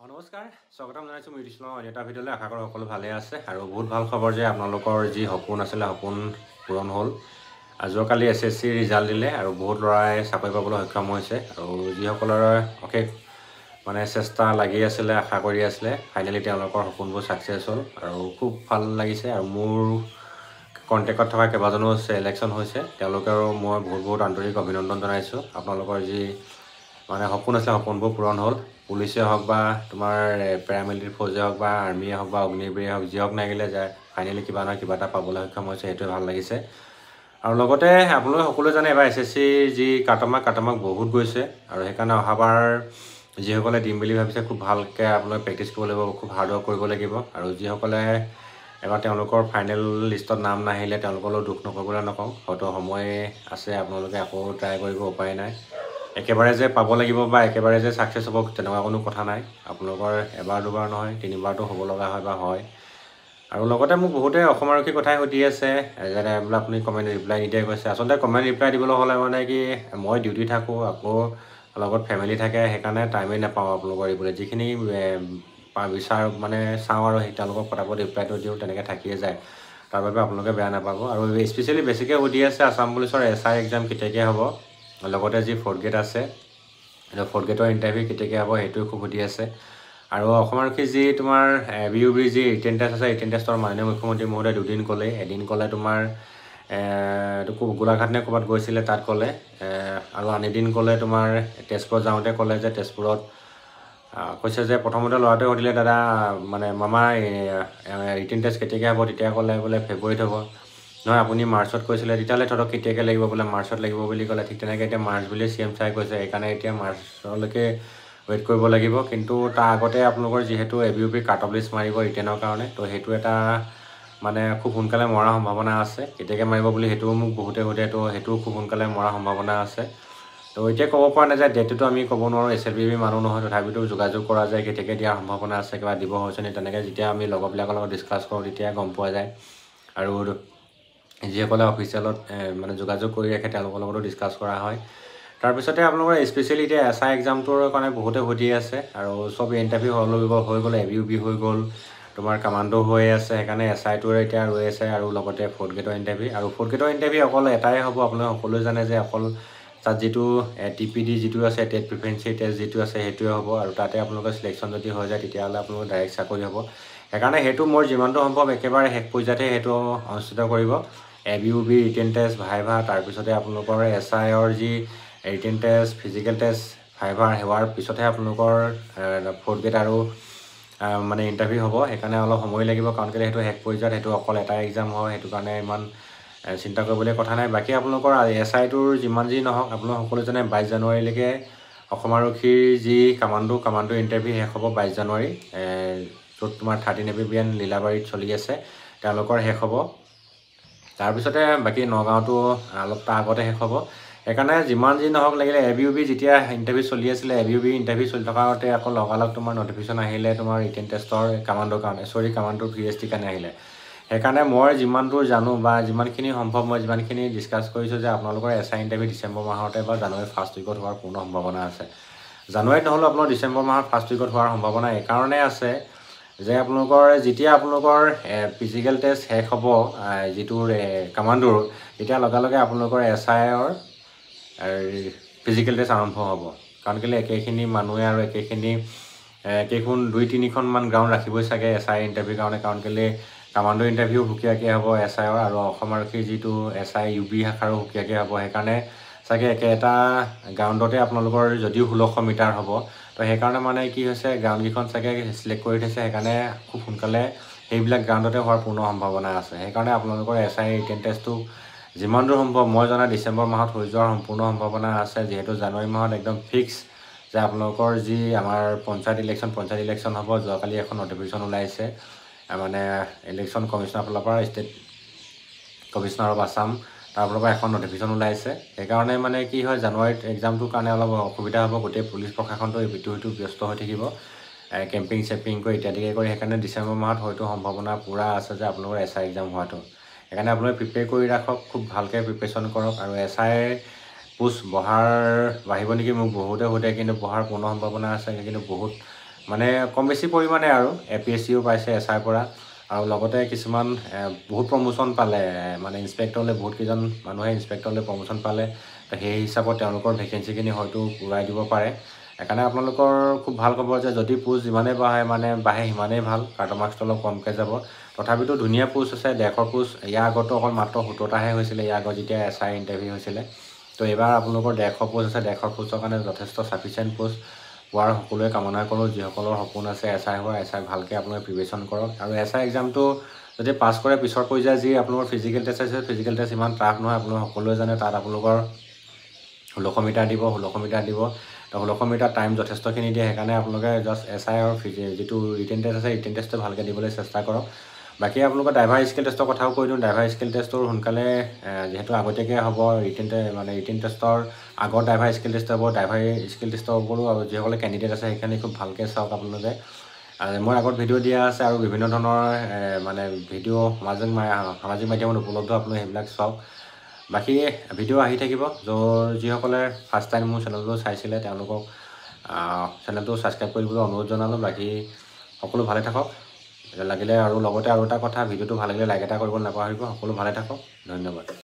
নমস্কাৰ স্বাগতম জনাইছোঁ মই কৃষ্ণ এটা ভিডিঅ'লৈ আশা কৰোঁ সকলো ভালে আছে আৰু বহুত ভাল খবৰ যে আপোনালোকৰ যি সপোন আছিলে সপোন পূৰণ হ'ল যোৱাকালি SSC ৰিজাল্ট দিলে আৰু বহুত ল'ৰাই চাকৰি পাবলৈ সক্ষম হৈছে আৰু যিসকলৰ অশেষ চেষ্টা লাগি আছিলে আশা কৰি আছিলে ফাইনেলি তেওঁলোকৰ সপোনবোৰ ছাকচেছ হ'ল আৰু খুব ভাল লাগিছে আৰু মোৰ কণ্টেক্টত থকা কেইবাজনো চিলেকশ্যন হৈছে তেওঁলোকেও মই বহুত আন্তৰিক অভিনন্দন জনাইছোঁ আপোনালোকৰ যি সপোন আছিলে সপোনবোৰ পূৰণ হ'ল পুলিচে হওক বা তোমাৰ পেৰামিলিটাৰী ফ'ৰ্চে হওক বা আৰ্মিয়ে হওক বা অগ্নিবীৰে হওক যি হওক লাগিলে যে ফাইনেলি কিবা নহয় কিবা এটা পাবলৈ সক্ষম হৈছে সেইটোৱে ভাল লাগিছে আৰু লগতে আপোনালোকে সকলোৱে জানে এবাৰ SSC যি কাটমাৰ্ক বহুত গৈছে আৰু সেইকাৰণে অহাবাৰ যিসকলে দিম বুলি ভাবিছে খুব ভালকৈ আপোনালোকে প্ৰেক্টিছ কৰিব লাগিব খুব হাৰ্ড ৱৰ্ক কৰিব লাগিব আৰু যিসকলে এবাৰ তেওঁলোকৰ ফাইনেল লিষ্টত নাম নাহিলে তেওঁলোকলৈ দুখ নকৰিবলৈ নকওঁ হয়তো সময় আছে আপোনালোকে আকৌ ট্ৰাই কৰিব উপায় নাই একেবাৰে যে পাব লাগিব বা একেবাৰে যে ছাকচেছ হ'ব তেনেকুৱা কোনো কথা নাই আপোনালোকৰ এবাৰ দুবাৰ নহয় তিনিবাৰটো হ'ব লগা হয় বা হয় আৰু লগতে মোক বহুতে অসম আৰক্ষীৰ কথাই সুধি আছে যেনে বোলে আপুনি কমেণ্ট ৰিপ্লাই নিদিয়ে কৈছে আচলতে কমেণ্ট ৰিপ্লাই দিবলৈ হ'লে কি মই ডিউটি থাকোঁ আকৌ লগত ফেমিলি থাকে সেইকাৰণে টাইমেই নাপাওঁ আপোনালোকৰ দিবলৈ যিখিনি বিচাৰ চাওঁ আৰু সেই তেওঁলোকক পটাপট ৰিপ্লাইটো দিওঁ তেনেকৈ থাকিয়ে যায় তাৰ বাবে আপোনালোকে বেয়া নাপাব আৰু স্পেচিয়েলি বেছিকৈ সুধি আছে আছাম পুলিচৰ SI এক্সাম কেতিয়াকৈ হ'ব লগতে যি 4th গ্ৰেড আছে 4th গ্ৰেডৰ ইণ্টাৰভিউ কেতিয়াকৈ হ'ব সেইটো খুব সুধি আছে আৰু অসম আৰক্ষী যি তোমাৰ BUB যি ৰিটেন টেষ্ট আছে ৰিটেন টেষ্টৰ মাননীয় মুখ্যমন্ত্ৰী মহোদয়ে দুদিন ক'লে এদিন ক'লে তোমাৰ গোলাঘাট নে ক'ৰবাত গৈছিলে তাত ক'লে আৰু আন এদিন ক'লে তোমাৰ তেজপুৰত যাওঁতে ক'লে যে তেজপুৰত কৈছে যে প্ৰথমতে ল'ৰাটোৱে সুধিলে দাদা মামা ৰিটেন টেষ্ট কেতিয়াকৈ হ'ব তেতিয়া ক'লে বোলে ফেব্ৰুৱাৰীত হ'ব নহয় আপুনি মাৰ্চত কৈছিলে তেতিয়াহ'লে ধৰক কেতিয়াকৈ লাগিব বোলে মাৰ্চত লাগিব বুলি ক'লে ঠিক তেনেকৈ এতিয়া মাৰ্চ বুলি CM ছাৰে কৈছে সেইকাৰণে এতিয়া মাৰ্চলৈকে ৱেইট কৰিব লাগিব কিন্তু তাৰ আগতে আপোনালোকৰ যিহেতু ABUP কাট অফ লিষ্ট মাৰিব ৰিটেনৰ কাৰণে তো সেইটো এটা খুব সোনকালে মৰাৰ সম্ভাৱনা আছে কেতিয়াকৈ মাৰিব বুলি সেইটোও মোক বহুতে সোধে তো সেইটোও খুব সোনকালে মৰাৰ সম্ভাৱনা আছে তো এতিয়া ক'ব পৰা নাযায় ডেটটোতো আমি ক'ব নোৱাৰোঁ SLBB মানুহ নহয় তথাপিতো যোগাযোগ কৰা যায় কেতিয়াকৈ দিয়াৰ সম্ভাৱনা আছে কিবা দিব হৈছে নি তেনেকৈ যেতিয়া আমি লগৰবিলাকৰ লগত ডিছকাছ কৰোঁ তেতিয়া গম পোৱা যায় আৰু যিসকলে অফিচিয়েলত যোগাযোগ কৰি ৰাখে তেওঁলোকৰ লগতো ডিছকাছ কৰা হয় তাৰপিছতে আপোনালোকৰ স্পেচিয়েলি এতিয়া SI এক্সামটোৰ কাৰণে বহুতে সুধি আছে আৰু চব ইণ্টাৰভিউ হৈ গ'ল ABUP হৈ গ'ল তোমাৰ কামাণ্ডো হৈ আছে সেইকাৰণে SIটোৰ এতিয়া ৰৈ আছে আৰু লগতে 4th গ্ৰেডৰ ইণ্টাৰভিউ আৰু 4th গ্ৰেডৰ ইণ্টাৰভিউ অকল এটাই হ'ব আপোনালোকে সকলোৱে জানে যে অকল তাত যিটো TPD যিটো আছে টেট প্ৰিফাৰেঞ্চি টেষ্ট যিটো আছে সেইটোৱে হ'ব আৰু তাতে আপোনালোকৰ চিলেকশ্যন যদি হৈ যায় তেতিয়াহ'লে আপোনালোকৰ ডাইৰেক্ট চাকৰি হ'ব সেইকাৰণে সেইটো মোৰ যিমানটো সম্ভৱ একেবাৰে শেষ পৰ্যায়তে সেইটো অনুষ্ঠিত কৰিব ABUP ৰিটেন টেষ্ট ভাইভা তাৰপিছতে আপোনালোকৰ SIৰ যি written test physical test viva হোৱাৰ পিছতহে আপোনালোকৰ 4th গ্ৰেড আৰু ইণ্টাৰভিউ হ'ব সেইকাৰণে অলপ সময় লাগিব কাৰণ কেলৈ সেইটো শেষ পৰ্যায়ত সেইটো অকল এটা এক্সাম হয় সেইটো কাৰণে ইমান চিন্তা কৰিবলগীয়া কথা নাই বাকী আপোনালোকৰ SIটোৰ যিমান যি নহওক আপোনালোক সকলো জানে 22 জানুৱাৰীলৈকে অসম আৰক্ষীৰ যি কামাণ্ডো ইণ্টাৰভিউ শেষ হ'ব 22 জানুৱাৰী য'ত তোমাৰ 13 এবিবিএন লীলাবাৰীত চলি আছে তেওঁলোকৰ শেষ হ'ব তাৰপিছতে বাকী নগাঁৱতো অলপ তাৰ আগতে শেষ হ'ব সেইকাৰণে যিমান যি নহওক লাগিলে ABUP যেতিয়া ইণ্টাৰভিউ চলি আছিলে ABUP ইণ্টাৰভিউ চলি থকাতে আকৌ লগালগ তোমাৰ নটিফিকেশ্যন আহিলে তোমাৰ ৰিটেন টেষ্টৰ কামাণ্ডোৰ VST কাৰণে আহিলে সেইকাৰণে মই যিমান দূৰ জানো বা যিমানখিনি সম্ভৱ মই যিমানখিনি ডিছকাছ কৰিছোঁ যে আপোনালোকৰ SI ইণ্টাৰভিউ ডিচেম্বৰ মাহতে বা জানুৱাৰী 1st উইকত হোৱাৰ পূৰ্ণ সম্ভাৱনা আছে জানুৱাৰীত নহ'লেও আপোনাৰ ডিচেম্বৰ মাহত 1st উইকত হোৱাৰ সম্ভাৱনা এইকাৰণে আছে যে আপোনালোকৰ যেতিয়া আপোনালোকৰ ফিজিকেল টেষ্ট শেষ হ'ব যিটো কামাণ্ডোৰ তেতিয়া লগে আপোনালোকৰ SIৰ ফিজিকেল টেষ্ট আৰম্ভ হ'ব কাৰণ কেলৈ একেখিনি মানুহে আৰু একেখন 2-3খনমান গ্ৰাউণ্ড ৰাখিবই চাগে SI ইণ্টাৰভিউৰ কাৰণে কাৰণ কেলৈ কামাণ্ডো ইণ্টাৰভিউ সুকীয়াকৈ হ'ব SIৰ আৰু অসম আৰক্ষীৰ যিটো SI UB শাখাৰো সুকীয়াকৈ হ'ব সেইকাৰণে চাগে একেটা গ্ৰাউণ্ডতে আপোনালোকৰ যদিও 1600 মিটাৰ হ'ব তো সেইকাৰণে কি হৈছে গ্ৰাউণ্ডকেইখন চাগে চিলেক্ট কৰি থৈছে সেইকাৰণে খুব সোনকালে সেইবিলাক গ্ৰাউণ্ডতে হোৱাৰ পূৰ্ণ সম্ভাৱনা আছে সেইকাৰণে আপোনালোকৰ SI ৰিটেন টেষ্টটো যিমান দূৰ সম্ভৱ মই জনা ডিচেম্বৰ মাহত হৈ যোৱাৰ সম্পূৰ্ণ সম্ভাৱনা আছে যিহেতু জানুৱাৰী মাহত একদম ফিক্স যে আপোনালোকৰ যি আমাৰ পঞ্চায়ত ইলেকশ্যন হ'ব যোৱাকালি এখন নটিফিকেশ্যন ওলাইছে ইলেকশ্যন কমিশ্যনৰ ফালৰ পৰা ষ্টেট কমিশ্যনাৰ অফ আছাম তাৰ ফালৰ পৰা এখন নটিফিকেশ্যন ওলাইছে সেইকাৰণে কি হয় জানুৱাৰীত এক্সামটোৰ কাৰণে অলপ অসুবিধা হ'ব গোটেই পুলিচ প্ৰশাসনটো ইটো ব্যস্ত হৈ থাকিব কেম্পিং কৰি ইত্যাদিকে কৰি সেইকাৰণে ডিচেম্বৰ মাহত হয়তো সম্ভাৱনা পূৰা আছে যে আপোনালোকৰ SI এক্সাম হোৱাটো সেইকাৰণে আপোনালোকে প্ৰিপেয়াৰ কৰি ৰাখক খুব ভালকৈ প্ৰিপেৰেশ্যন কৰক আৰু SI পোষ্ট বাঢ়িব নেকি মোক বহুতে সোধে কিন্তু বঢ়াৰ পূৰ্ণ সম্ভাৱনা আছে কিন্তু বহুত মানে কম বেছি পৰিমাণে আৰু APSCও পাইছে SIৰ পৰা আৰু লগতে কিছুমান বহুত প্ৰমোশ্যন পালে মানে ইনস্পেক্টৰলৈ বহুত কেইজন মানুহে ইনস্পেক্টৰলৈ প্ৰমোশ্যন পালে তো সেই হিচাপত তেওঁলোকৰ ভেকেঞ্চিখিনি হয়তো ওলাই দিব পাৰে সেইকাৰণে আপোনালোকৰ খুব ভাল খবৰ যে যদি পোষ্ট যিমানেই বাঢ়ে সিমানেই ভাল কাৰ্টন মাৰ্কছটো অলপ কমকৈ যাব তথাপিতো ধুনীয়া পোষ্ট আছে 150 পোষ্ট ইয়াৰ আগতো অকল মাত্ৰ 17টাহে হৈছিলে ইয়াৰ আগত যেতিয়া SI ইণ্টাৰভিউ হৈছিলে তো এইবাৰ আপোনালোকৰ 150 পোষ্ট আছে 150 পোষ্টৰ কাৰণে যথেষ্ট ছাফিচিয়েণ্ট পোষ্ট পোৱাৰ সকলোৱে কামনা কৰোঁ যিসকলৰ সপোন আছে SI হোৱা SI ভালকৈ আপোনালোকে প্ৰিপেৰেশ্যন কৰক আৰু SI এক্সামটো যদি পাছ কৰে পিছৰ পৰ্যায়ত যি আপোনালোকৰ ফিজিকেল টেষ্ট আছে ফিজিকেল টেষ্ট ইমান টাফ নহয় আপোনালোকে সকলোৱে জানে তাত আপোনালোকৰ 1600 মিটাৰ দিব 1600 মিটাৰ দিব তো 1600 মিটাৰ টাইম যথেষ্টখিনি দিয়ে সেইকাৰণে আপোনালোকে জাষ্ট SI আৰু যিটো ৰিটেন টেষ্ট আছে ৰিটেন টেষ্টটো ভালকৈ দিবলৈ চেষ্টা কৰক বাকী আপোনালোকৰ ড্ৰাইভাৰ স্কিল টেষ্টৰ কথাও কৈ দিওঁ ড্ৰাইভাৰ স্কিল টেষ্টৰ সোনকালে যেহেতু আগতীয়াকৈ হ'ব ৰিটেন টেষ্টৰ আগৰ ড্ৰাইভাৰ স্কিল টেষ্ট হ'ব ড্ৰাইভাৰ স্কিল টেষ্টৰ ওপৰো আৰু যিসকলে কেণ্ডিডেট আছে সেইখিনি খুব ভালকৈ চাওক আপোনালোকে মই আগত ভিডিঅ' দিয়া আছে আৰু বিভিন্ন ধৰণৰ মানে ভিডিঅ' সামাজিক মাধ্যমত উপলব্ধ আপোনালোকে সেইবিলাক চাওক বাকী ভিডিঅ' আহি থাকিব যিসকলে ফাৰ্ষ্ট টাইম মোৰ চেনেলটো চাইছিলে তেওঁলোকক চেনেলটো ছাবস্ক্ৰাইব কৰিবলৈ অনুৰোধ জনালোঁ বাকী সকলো ভালে থাকক লাগিলে আৰু লগতে আৰু এটা কথা ভিডিঅ'টো ভাল লাগিলে লাইক এটা কৰিব নাপাহৰিব সকলো ভালে থাকক ধন্যবাদ